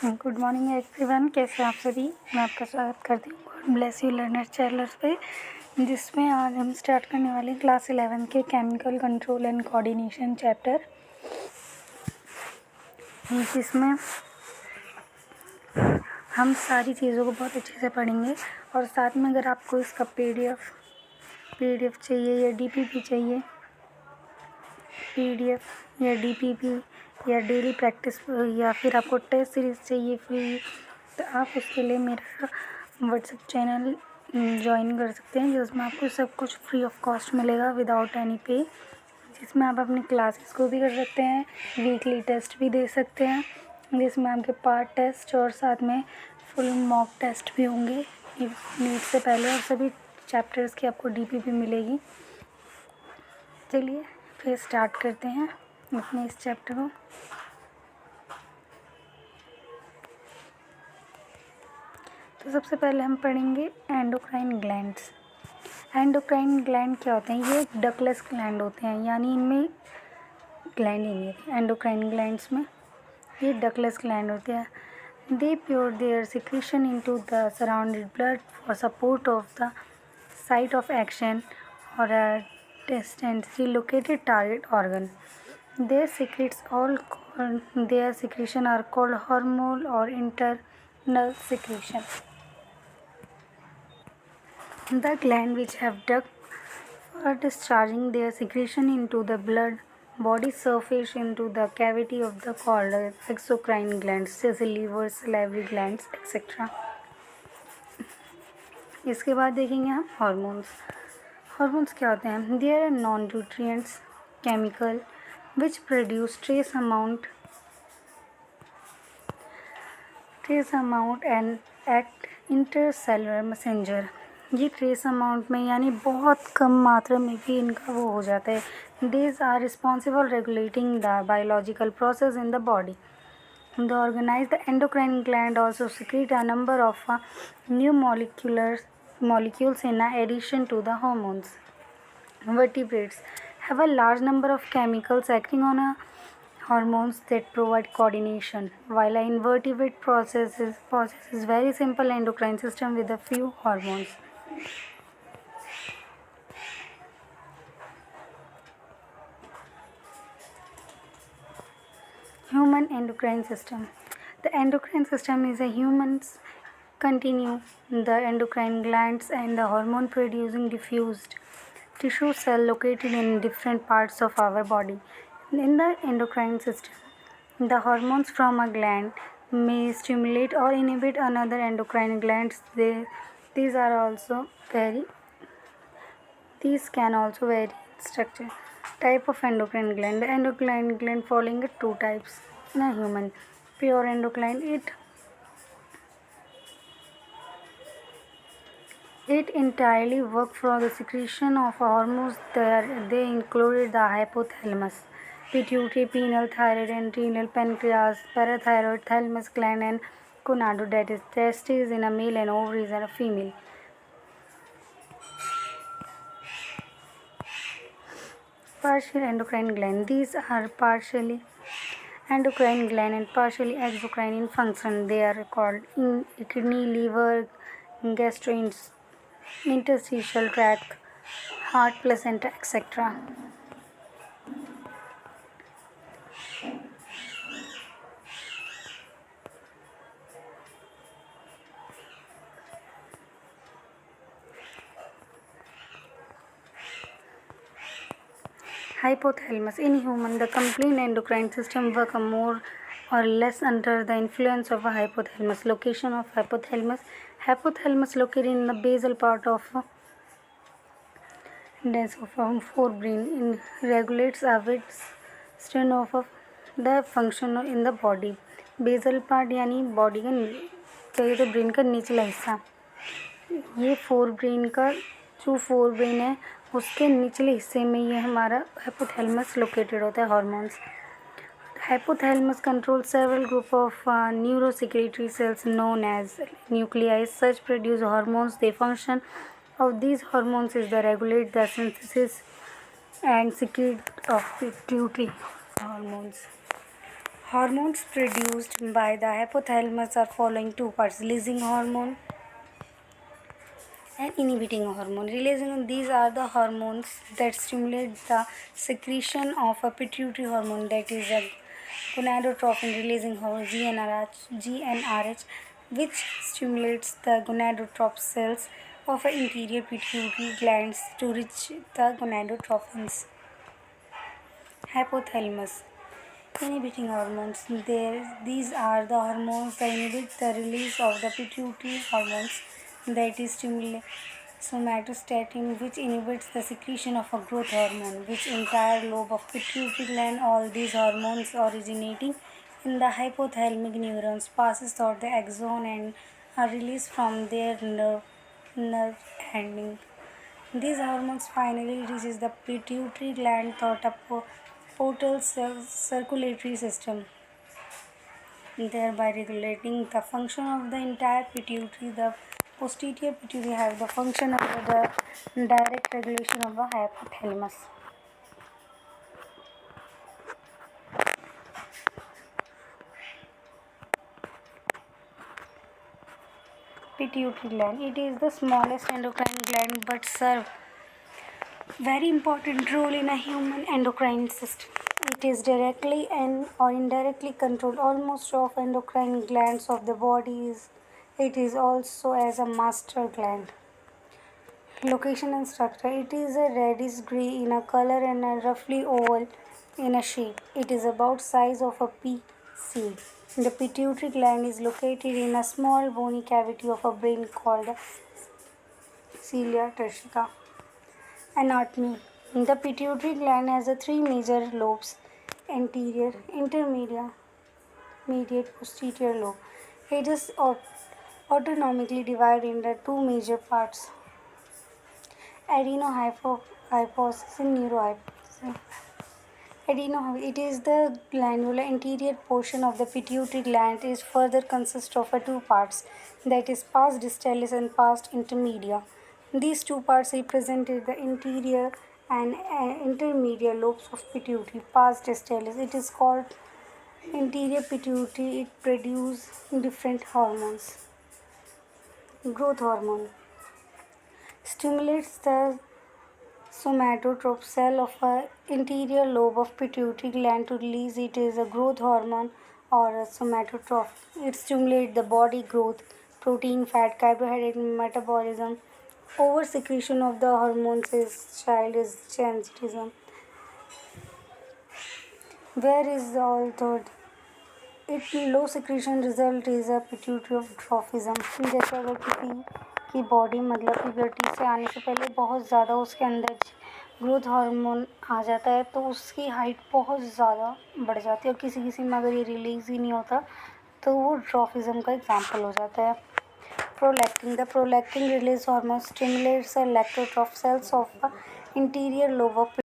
Good morning everyone, कैसे हैं आप सभी। मैं आपका स्वागत करती हूँ God bless you learner channel पे, जिसमें आज हम स्टार्ट करने वाले हैं क्लास 11 के chemical control and coordination chapter, जिसमें हम सारी चीज़ों को बहुत अच्छे से पढ़ेंगे। और साथ में अगर आपको इसका पीडीएफ चाहिए या डीपीपी चाहिए, पीडीएफ या डीपीपी या डेली प्रैक्टिस, या फिर आपको टेस्ट सीरीज़ चाहिए फ्री, तो आप उसके लिए मेरा व्हाट्सएप चैनल ज्वाइन कर सकते हैं, जिसमें आपको सब कुछ फ्री ऑफ कॉस्ट मिलेगा विदाउट एनी पे, जिसमें आप अपनी क्लासेस को भी कर सकते हैं, वीकली टेस्ट भी दे सकते हैं, जिसमें आपके पार्ट टेस्ट और साथ में फुल मॉक टेस्ट भी होंगे नीट से पहले, और सभी चैप्टर्स की आपको डीपीपी मिलेगी। चलिए फिर स्टार्ट करते हैं अपने इस चैप्टर को। तो सबसे पहले हम पढ़ेंगे एंडोक्राइन ग्लैंड्स। एंडोक्राइन ग्लैंड क्या होते हैं? ये डकलेस ग्लैंड होते हैं, यानी इनमें ग्लैंड ही नहीं है। एंडोक्राइन ग्लैंड्स में ये डकलेस ग्लैंड होते हैं। They pour their secretion into the surrounded blood for support of the site of action और a distantly located target organ. Their secretion are called hormonal or internal secretion. The gland which have duct for discharging their secretion into the blood body surface into the cavity of the called exocrine glands, जैसे liver, salivary glands, etc. इसके बाद देखेंगे हम hormones. Hormones क्या होते हैं? They are non nutrients chemical which produce trace amount and act intercellular messenger. ये trace amount में यानी बहुत कम मात्रा में भी इनका वो हो जाता है। These are responsible regulating the biological process in the body. The organized endocrine gland also secrete a number of new molecules in addition to the hormones. Vertebrates have a large number of chemicals acting on hormones that provide coordination, while an invertebrate possesses very simple endocrine system with a few hormones. Human endocrine system. The endocrine system is a human's continue the endocrine glands and the hormone producing diffused tissue cell located in different parts of our body. In the endocrine system, the hormones from a gland may stimulate or inhibit another endocrine glands. These can also vary in structure. Type of endocrine gland. The endocrine gland falling into two types in a human. Pure endocrine, it entirely work for the secretion of hormones. They included the hypothalamus, pituitary, pineal, thyroid, adrenal, pancreas, parathyroid, thalamus gland, and gonadotropin, that is testes in a male and ovaries in a female. Partial endocrine gland. These are partially endocrine gland and partially exocrine in function. They are called kidney, liver, interstitial tract, heart, placenta, etc. Hypothalamus. In human, the complete endocrine system work more or less under the influence of a hypothalamus. Location of hypothalamus. Hypothalamus located in the basal part of forebrain. Regulates a width of the function in the body. Basal part यानी body का चाहिए तो brain का निचला हिस्सा, ये fore brain है उसके निचले हिस्से में ये हमारा हाइपोथैलेमस लोकेटेड होता है. Hormones. Hypothalamus control several group of neurosecretory cells known as nuclei. Such produce hormones. The फंक्शन of these hormones is the regulate the synthesis and secrete of pituitary hormones. Hormones produced by the hypothalamus are following two parts: releasing hormone and inhibiting hormone. Releasing, these are the hormones that stimulate the secretion of a pituitary hormone, that is a gonadotropin releasing hormone GnRH, which stimulates the gonadotroph cells of the interior pituitary glands to reach the gonadotropins. Hypothalamus. Inhibiting hormones. These are the hormones that inhibit the release of the pituitary hormones, that is somatostatin, which inhibits the secretion of a growth hormone, which entire lobe of pituitary gland. All these hormones originating in the hypothalamic neurons passes through the axon and are released from their nerve ending. These hormones finally reaches the pituitary gland through the portal circulatory system, thereby regulating the function of the entire pituitary. The posterior pituitary have the function of the direct regulation of the hypothalamus. Pituitary gland. It is the smallest endocrine gland but serve very important role in a human endocrine system. It is directly and or indirectly controlled almost of endocrine glands of the body. It is also as a master gland. Location and structure. It is a reddish gray in a color and a roughly oval in a shape. It is about size of a pea seed. The pituitary gland is located in a small bony cavity of a brain called cilia turcica. Anatomy. The pituitary gland has three major lobes: anterior, intermediate, posterior lobe. It is autonomically divided into two major parts: adenohypophysis and neurohypophysis. It is the glandular anterior portion of the pituitary gland. Is further consists of two parts, that is pars distalis and pars intermedia. These two parts represented the interior and intermediate lobes of pituitary. Pars distalis, it is called interior pituitary. It produces different hormones. Growth hormone stimulates the somatotroph cell of a interior lobe of pituitary gland to release. It is a growth hormone or a somatotroph. It stimulates the body growth, protein, fat, carbohydrate metabolism. Over secretion of the hormones is child is gigantism. Where is all thought? It low secretion result is a pituitary trophism. जैसे अगर किसी की body मतलब puberty से आने से पहले बहुत ज़्यादा उसके अंदर ग्रोथ हार्मोन आ जाता है तो उसकी हाइट बहुत ज़्यादा बढ़ जाती है और किसी में अगर ये रिलीज़ ही नहीं होता तो वो ड्रॉफिज्म का एग्जाम्पल हो जाता है. Prolactin. The prolactin release hormone stimulates the lactotroph cells of the interior lobe of